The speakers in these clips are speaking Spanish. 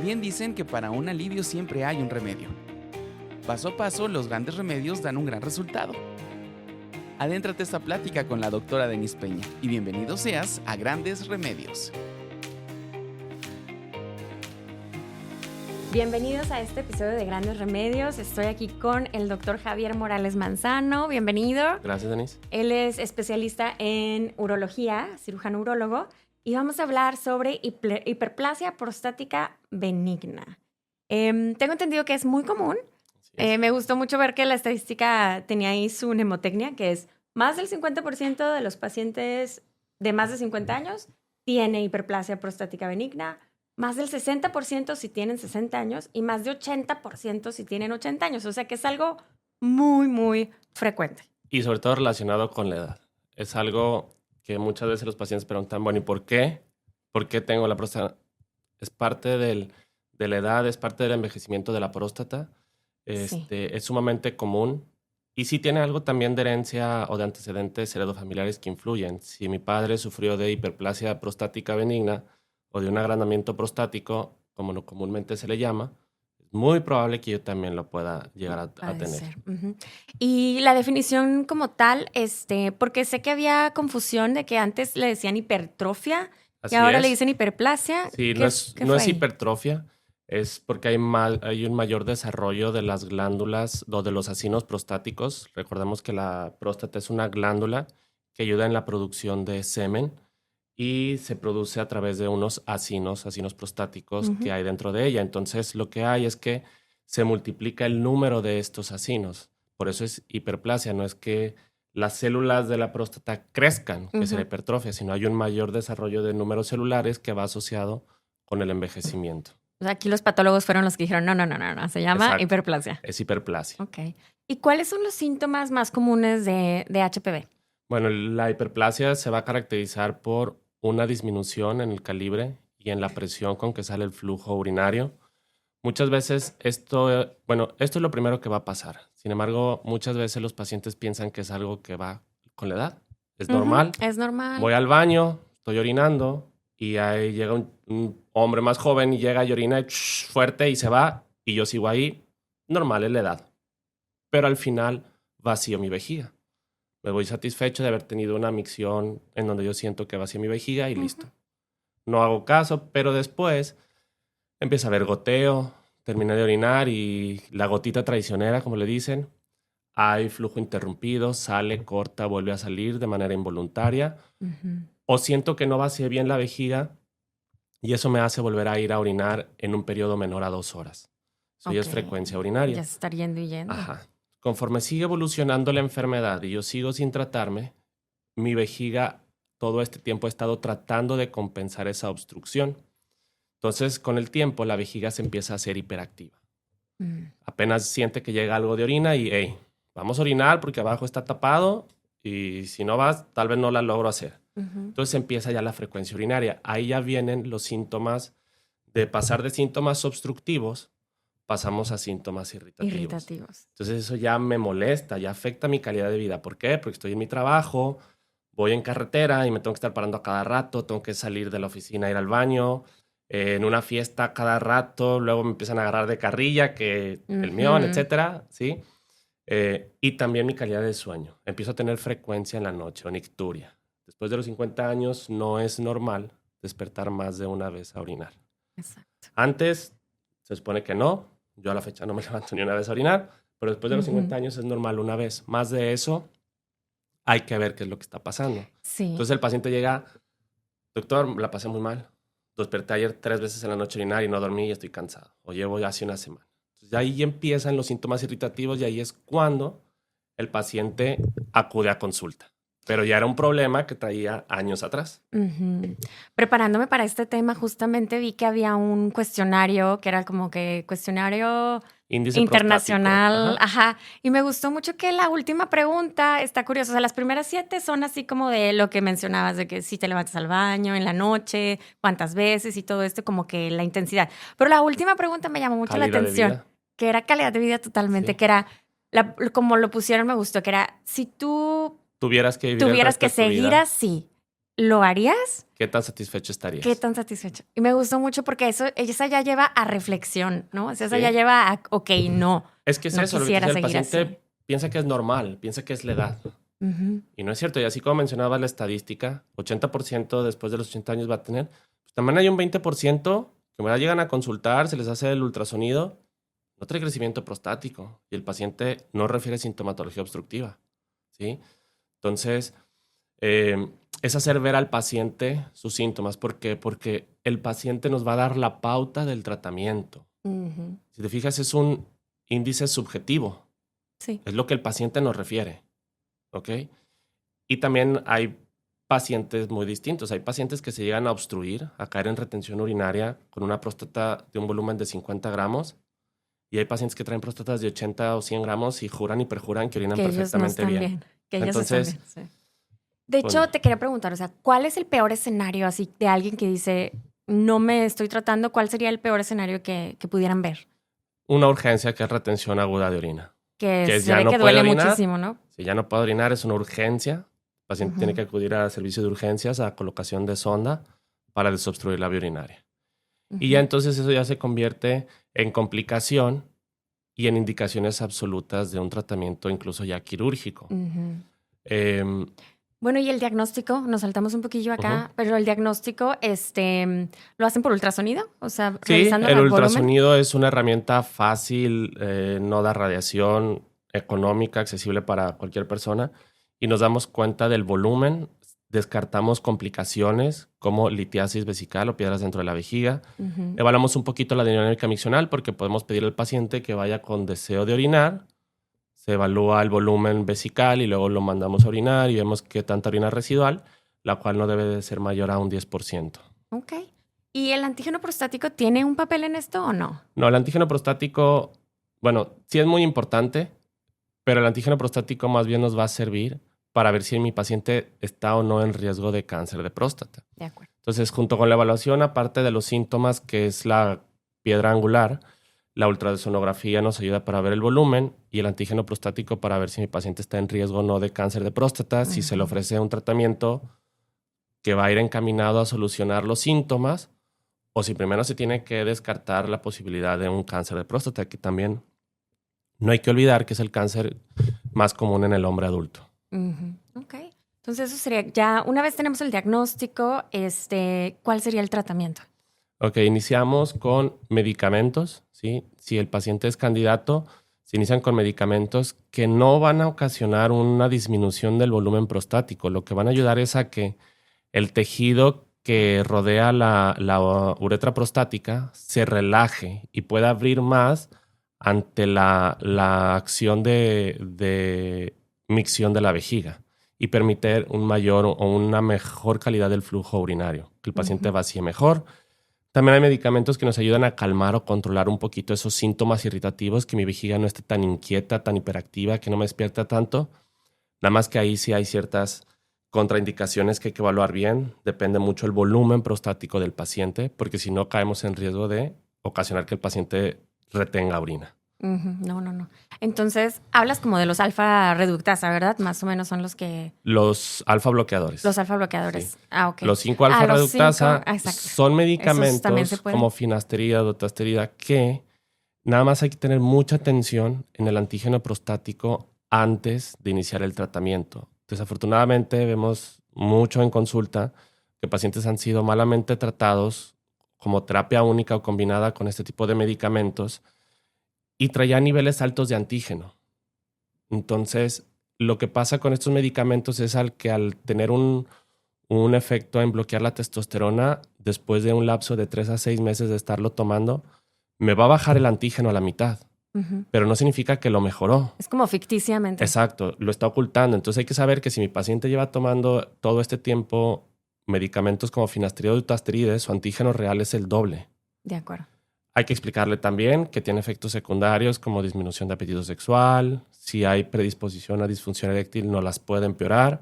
bien dicen que para un alivio siempre hay un remedio. Paso a paso, los grandes remedios dan un gran resultado. Adéntrate a esta plática con la doctora Denise Peña y bienvenido seas a Grandes Remedios. Bienvenidos a este episodio de Grandes Remedios. Estoy aquí con el doctor Javier Morales Manzano. Bienvenido. Gracias, Denise. Él es especialista en urología, cirujano urólogo, y vamos a hablar sobre hiperplasia prostática benigna. Tengo entendido que es muy común. Me gustó mucho ver que la estadística tenía ahí su mnemotecnia, que es más del 50% de los pacientes de más de 50 años tiene hiperplasia prostática benigna, más del 60% si tienen 60 años y más de 80% si tienen 80 años. O sea que es algo muy, muy frecuente. Y sobre todo relacionado con la edad. Es algo que muchas veces los pacientes preguntan, bueno, ¿y por qué? ¿Por qué tengo la próstata? Es parte de la edad, es parte del envejecimiento de la próstata. Sí. Es sumamente común. Y sí tiene algo también de herencia o de antecedentes heredofamiliares que influyen. Si mi padre sufrió de hiperplasia prostática benigna o de un agrandamiento prostático, como comúnmente se le llama, es muy probable que yo también lo pueda llegar a tener. Uh-huh. Y la definición como tal, porque sé que había confusión de que antes le decían hipertrofia y ahora le dicen hiperplasia. Sí, no es hipertrofia, es porque hay un mayor desarrollo de las glándulas o de los acinos prostáticos. Recordemos que la próstata es una glándula que ayuda en la producción de semen y se produce a través de unos acinos prostáticos que hay dentro de ella. Entonces, lo que hay es que se multiplica el número de estos acinos. Por eso es hiperplasia. No es que las células de la próstata crezcan, que es la hipertrofia, sino hay un mayor desarrollo de números celulares que va asociado con el envejecimiento. O sea, aquí los patólogos fueron los que dijeron, no, se llama hiperplasia. Es hiperplasia. Ok. ¿Y cuáles son los síntomas más comunes de HPV? Bueno, la hiperplasia se va a caracterizar por una disminución en el calibre y en la presión con que sale el flujo urinario. Muchas veces esto es lo primero que va a pasar. Sin embargo, muchas veces los pacientes piensan que es algo que va con la edad. Es normal. Es normal. Voy al baño, estoy orinando y ahí llega un hombre más joven y llega y orina fuerte y se va y yo sigo ahí. Normal es la edad. Pero al final vacío mi vejiga. Me voy satisfecho de haber tenido una micción en donde yo siento que vacío mi vejiga y listo. No hago caso, pero después empieza a haber goteo, terminé de orinar y la gotita traicionera, como le dicen. Hay flujo interrumpido, sale, corta, vuelve a salir de manera involuntaria. O siento que no vacié bien la vejiga y eso me hace volver a ir a orinar en un periodo menor a 2 horas. Eso ya es frecuencia urinaria. Ya se está yendo y yendo. Ajá. Conforme sigue evolucionando la enfermedad y yo sigo sin tratarme, mi vejiga todo este tiempo ha estado tratando de compensar esa obstrucción. Entonces, con el tiempo, la vejiga se empieza a hacer hiperactiva. Apenas siente que llega algo de orina y, hey, vamos a orinar porque abajo está tapado y si no vas, tal vez no la logro hacer. Entonces empieza ya la frecuencia urinaria. Ahí ya vienen los síntomas de pasar de síntomas obstructivos, pasamos a síntomas irritativos. Entonces eso ya me molesta, ya afecta mi calidad de vida. ¿Por qué? Porque estoy en mi trabajo, voy en carretera y me tengo que estar parando a cada rato, tengo que salir de la oficina, ir al baño, en una fiesta cada rato, luego me empiezan a agarrar de carrilla, que el mión, etcétera, ¿sí? Y también mi calidad de sueño. Empiezo a tener frecuencia en la noche o nicturia. Después de los 50 años no es normal despertar más de una vez a orinar. Exacto. Antes se supone que no. Yo a la fecha no me levanto ni una vez a orinar, pero después de los 50 años es normal una vez. Más de eso, hay que ver qué es lo que está pasando. Sí. Entonces el paciente llega, doctor, la pasé muy mal. Desperté ayer 3 veces en la noche a orinar y no dormí y estoy cansado. O llevo hace una semana. Entonces ahí empiezan los síntomas irritativos y ahí es cuando el paciente acude a consulta. Pero ya era un problema que traía años atrás. Preparándome para este tema, justamente vi que había un cuestionario que era como que cuestionario Índice internacional. Ajá. Y me gustó mucho que la última pregunta está curiosa. O sea, las primeras 7 son así como de lo que mencionabas, de que si te levantas al baño en la noche, cuántas veces y todo esto, como que la intensidad. Pero la última pregunta me llamó mucho la atención, que era calidad de vida totalmente, sí. Que era, como lo pusieron me gustó, que era, si tú tuvieras que seguir así ¿lo harías? ¿Qué tan satisfecho estarías? ¿Qué tan satisfecho? Y me gustó mucho porque esa ya lleva a reflexión, ¿no? O sea, esa Sí. ya lleva a, ok, no. Es que es No eso, lo que quisiera dice, el seguir paciente así. piensa que es normal, piensa que es la edad. Ujú. Y no es cierto. Y así como mencionaba la estadística, 80% después de los 80 años va a tener. Pues también hay un 20% que llegan a consultar, se les hace el ultrasonido, no trae crecimiento prostático y el paciente no refiere sintomatología obstructiva, ¿sí? Entonces, es hacer ver al paciente sus síntomas. ¿Por qué? Porque el paciente nos va a dar la pauta del tratamiento. Ujú. Si te fijas, es un índice subjetivo. Sí. Es lo que el paciente nos refiere, ¿ok? Y también hay pacientes muy distintos. Hay pacientes que se llegan a obstruir, a caer en retención urinaria con una próstata de un volumen de 50 gramos. Y hay pacientes que traen próstatas de 80 o 100 gramos y juran y perjuran que orinan Que ellos no perfectamente están bien. bien. Que ellos Entonces, están bien, sí. De hecho, bueno. te quería preguntar, o sea, ¿cuál es el peor escenario así de alguien que dice, no me estoy tratando? ¿Cuál sería el peor escenario que pudieran ver? Una urgencia que es retención aguda de orina. Que Que se ya ve no que puede duele orinar. muchísimo, ¿no? Si ya no puede orinar, es una urgencia. El paciente Ujú. tiene que acudir al servicio de urgencias a colocación de sonda para desobstruir la vía urinaria. Y ya Ujú. entonces eso ya se convierte en complicación y en indicaciones absolutas de un tratamiento incluso ya quirúrgico. Ujú. Em, Bueno, y el diagnóstico, nos saltamos un poquillo acá, pero el diagnóstico, ¿lo hacen por ultrasonido? O sea, sí, revisando el el volumen. ultrasonido es una herramienta fácil, no da radiación, económica, accesible para cualquier persona y nos damos cuenta del volumen, descartamos complicaciones como litiasis vesical o piedras dentro de la vejiga. Ujú. Evaluamos un poquito la dinámica miccional porque podemos pedir al paciente que vaya con deseo de orinar. Se evalúa el volumen vesical y luego lo mandamos a orinar y vemos qué tanta orina residual, la cual no debe de ser mayor a un 10%. Ok. ¿Y el antígeno prostático tiene un papel en esto o no? No, el antígeno prostático, bueno, sí es muy importante, pero el antígeno prostático más bien nos va a servir para ver si mi paciente está o no en riesgo de cáncer de próstata. De acuerdo. Entonces, junto con la evaluación, aparte de los síntomas, que es la piedra angular, la ultrasonografía nos ayuda para ver el volumen y el antígeno prostático para ver si mi paciente está en riesgo o no de cáncer de próstata, si se le Ujú. ofrece un tratamiento que va a ir encaminado a solucionar los síntomas o si primero se tiene que descartar la posibilidad de un cáncer de próstata, que también no hay que olvidar que es el cáncer más común en el hombre adulto. Ujú. Ok. Entonces eso sería, ya una vez tenemos el diagnóstico, ¿cuál sería el tratamiento? Ok, iniciamos con medicamentos, ¿sí? Si el paciente es candidato, se inician con medicamentos que no van a ocasionar una disminución del volumen prostático. Lo que van a ayudar es a que el tejido que rodea la uretra prostática se relaje y pueda abrir más ante la acción de micción de la vejiga y permitir un mayor o una mejor calidad del flujo urinario, que el paciente Ujú. vacíe mejor. También hay medicamentos que nos ayudan a calmar o controlar un poquito esos síntomas irritativos, que mi vejiga no esté tan inquieta, tan hiperactiva, que no me despierta tanto. Nada más que ahí sí hay ciertas contraindicaciones que hay que evaluar bien. Depende mucho el volumen prostático del paciente, porque si no caemos en riesgo de ocasionar que el paciente retenga orina. Ujú. No. Entonces, hablas como de los alfa reductasa, ¿verdad? Más o menos son los que... Los alfa bloqueadores. Los alfa bloqueadores. Sí. Ah, ok. Los 5 alfa los reductasa 5, exacto. son también medicamentos se pueden. como finasterida, dutasterida, que nada más hay que tener mucha atención en el antígeno prostático antes de iniciar el tratamiento. Desafortunadamente vemos mucho en consulta que pacientes han sido malamente tratados como terapia única o combinada con este tipo de medicamentos y traían niveles altos de antígeno. Entonces, lo que pasa con estos medicamentos es que al tener un efecto en bloquear la testosterona, después de un lapso de 3 a 6 meses de estarlo tomando, me va a bajar el antígeno a la mitad, Ujú. pero no significa que lo mejoró. Es como ficticiamente. Exacto, lo está ocultando. Entonces hay que saber que si mi paciente lleva tomando todo este tiempo medicamentos como finasterida o dutasteride, su antígeno real es el doble. De acuerdo. Hay que explicarle también que tiene efectos secundarios como disminución de apetito sexual, si hay predisposición a disfunción eréctil no las puede empeorar,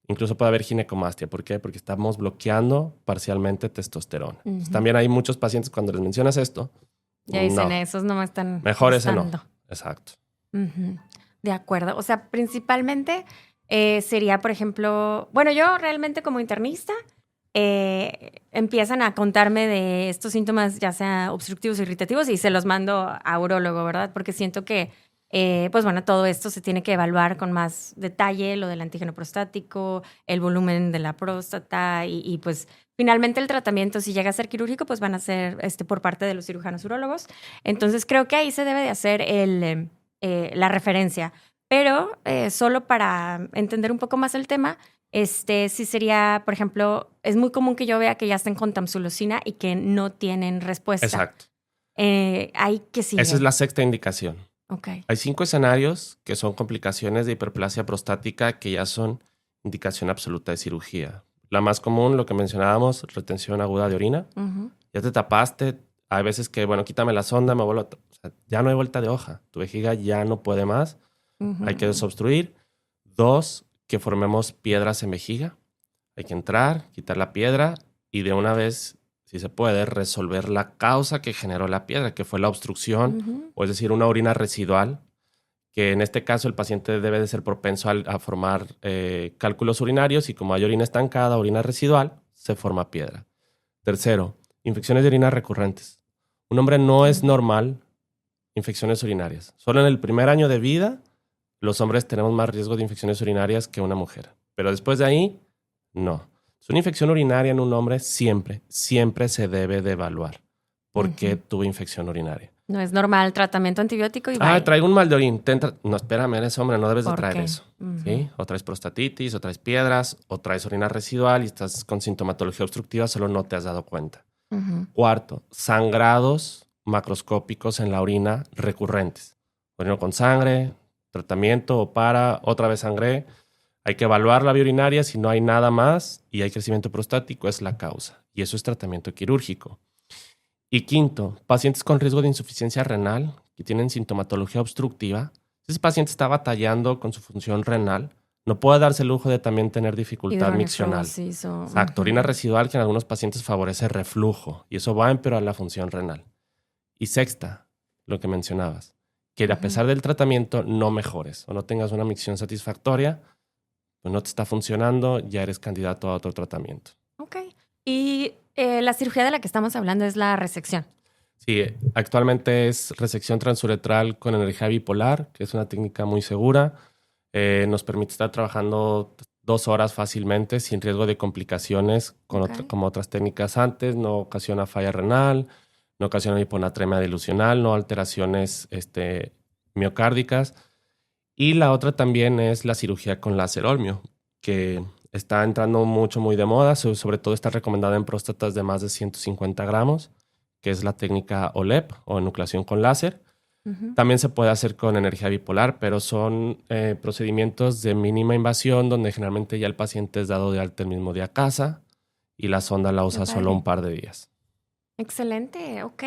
incluso puede haber ginecomastia. ¿Por qué? Porque estamos bloqueando parcialmente testosterona. Entonces, también hay muchos pacientes cuando les mencionas esto, Ya dicen, no, esos no me están mejor ese no. gustando. Exacto. Ujú. De acuerdo. O sea, principalmente sería, por ejemplo, bueno, yo realmente como internista empiezan a contarme de estos síntomas, ya sea obstructivos o irritativos, y se los mando a urólogo, ¿verdad? Porque siento que, pues bueno, todo esto se tiene que evaluar con más detalle, lo del antígeno prostático, el volumen de la próstata y pues finalmente el tratamiento, si llega a ser quirúrgico, pues van a ser por parte de los cirujanos urólogos. Entonces creo que ahí se debe de hacer la referencia. Pero solo para entender un poco más el tema, sí sería, por ejemplo, es muy común que yo vea que ya estén con tamsulosina y que no tienen respuesta. Exacto. ¿Ahí qué sigue? Esa es la sexta indicación. Okay. Hay 5 escenarios que son complicaciones de hiperplasia prostática que ya son indicación absoluta de cirugía. La más común, lo que mencionábamos, retención aguda de orina. Uh-huh. Ya te tapaste. Hay veces que, bueno, quítame la sonda, me vuelvo a... O sea, ya no hay vuelta de hoja. Tu vejiga ya no puede más. Uh-huh. Hay que desobstruir. 2, que formemos piedras en vejiga. Hay que entrar, quitar la piedra y de una vez, si se puede, resolver la causa que generó la piedra, que fue la obstrucción, Uh-huh. o es decir, una orina residual, que en este caso el paciente debe de ser propenso a formar cálculos urinarios y como hay orina estancada, orina residual, se forma piedra. 3, infecciones de orina recurrentes. Un hombre no es normal infecciones urinarias. Solo en el primer año de vida los hombres tenemos más riesgo de infecciones urinarias que una mujer. Pero después de ahí, no. Una infección urinaria en un hombre siempre se debe de evaluar. ¿Por qué tuvo infección urinaria? No es normal tratamiento antibiótico y bye. Traigo un mal de orín. No, espérame, eres hombre, no debes de ¿Por traer qué? eso. Uh-huh. ¿Sí? O traes prostatitis, o traes piedras, o traes orina residual y estás con sintomatología obstructiva, solo no te has dado cuenta. Uh-huh. 4, sangrados macroscópicos en la orina recurrentes. Orino con sangre, tratamiento o otra vez sangré. Hay que evaluar la vía urinaria. Si no hay nada más y hay crecimiento prostático, es la causa. Y eso es tratamiento quirúrgico. Y 5, pacientes con riesgo de insuficiencia renal que tienen sintomatología obstructiva. Si ese paciente está batallando con su función renal, no puede darse el lujo de también tener dificultad miccional. Exacto, orina residual que en algunos pacientes favorece reflujo y eso va a empeorar la función renal. Y 6, lo que mencionabas, que a pesar del tratamiento no mejores o no tengas una micción satisfactoria, pues no te está funcionando, ya eres candidato a otro tratamiento. Ok. Y la cirugía de la que estamos hablando es la resección. Sí, actualmente es resección transuretral con energía bipolar, que es una técnica muy segura. Nos permite estar trabajando 2 horas fácilmente sin riesgo de complicaciones como otras técnicas antes. No ocasiona falla renal, no ocasiona hiponatremia dilucional, no alteraciones miocárdicas. Y la otra también es la cirugía con láser olmio, que está entrando muy de moda. Sobre todo está recomendada en próstatas de más de 150 gramos, que es la técnica OLEP o enucleación con láser. Uh-huh. También se puede hacer con energía bipolar, pero son procedimientos de mínima invasión donde generalmente ya el paciente es dado de alta el mismo día a casa y la sonda la usa solo un par de días. Excelente, ok.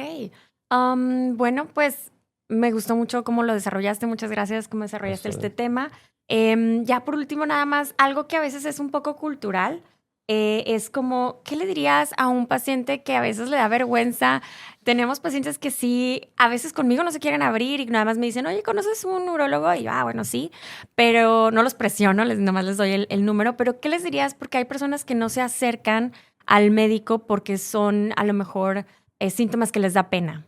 Bueno, pues me gustó mucho cómo lo desarrollaste. Muchas gracias cómo desarrollaste este tema. Ya por último, nada más, algo que a veces es un poco cultural. Es como, ¿qué le dirías a un paciente que a veces le da vergüenza? Tenemos pacientes que sí, a veces conmigo no se quieren abrir y nada más me dicen, oye, ¿conoces un urólogo? Y yo, bueno, sí, pero no los presiono, nomás les doy el número. Pero ¿qué les dirías? Porque hay personas que no se acercan al médico porque son a lo mejor síntomas que les da pena.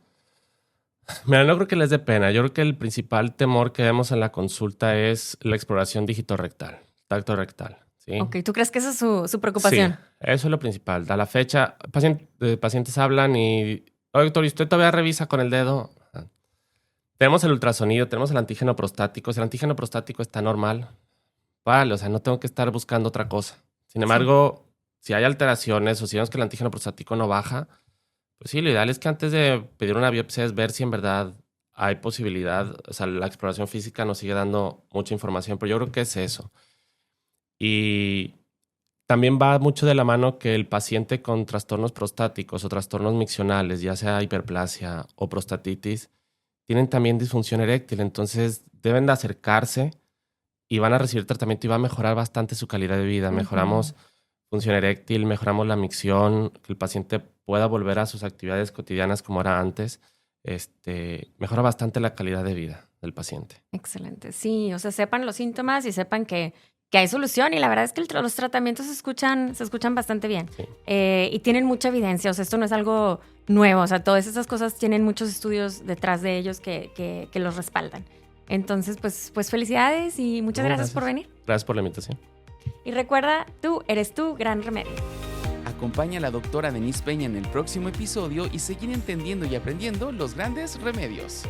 Mira, no creo que les dé pena. Yo creo que el principal temor que vemos en la consulta es la exploración dígito-rectal, tacto rectal. ¿Sí? Ok, ¿tú crees que esa es su preocupación? Sí, eso es lo principal. A la fecha, pacientes hablan y, oye, doctor, ¿y usted todavía revisa con el dedo? Tenemos el ultrasonido, tenemos el antígeno prostático. Si el antígeno prostático está normal, vale, o sea, no tengo que estar buscando otra cosa. Sin embargo, si hay alteraciones o si vemos que el antígeno prostático no baja, pues sí, lo ideal es que antes de pedir una biopsia es ver si en verdad hay posibilidad. O sea, la exploración física nos sigue dando mucha información, pero yo creo que es eso. Y también va mucho de la mano que el paciente con trastornos prostáticos o trastornos miccionales, ya sea hiperplasia o prostatitis, tienen también disfunción eréctil. Entonces deben de acercarse y van a recibir tratamiento y va a mejorar bastante su calidad de vida. Mejoramos función eréctil, mejoramos la micción, que el paciente pueda volver a sus actividades cotidianas como era antes. Mejora bastante la calidad de vida del paciente. Excelente. Sí, o sea, sepan los síntomas y sepan que que hay solución y la verdad es que los tratamientos se escuchan bastante bien. Sí. Y tienen mucha evidencia, o sea, esto no es algo nuevo, o sea, todas esas cosas tienen muchos estudios detrás de ellos que los respaldan. Entonces, pues felicidades y muchas gracias por venir. Gracias por la invitación. Y recuerda, tú eres tu gran remedio. Acompaña a la doctora Denise Peña en el próximo episodio y seguir entendiendo y aprendiendo los grandes remedios.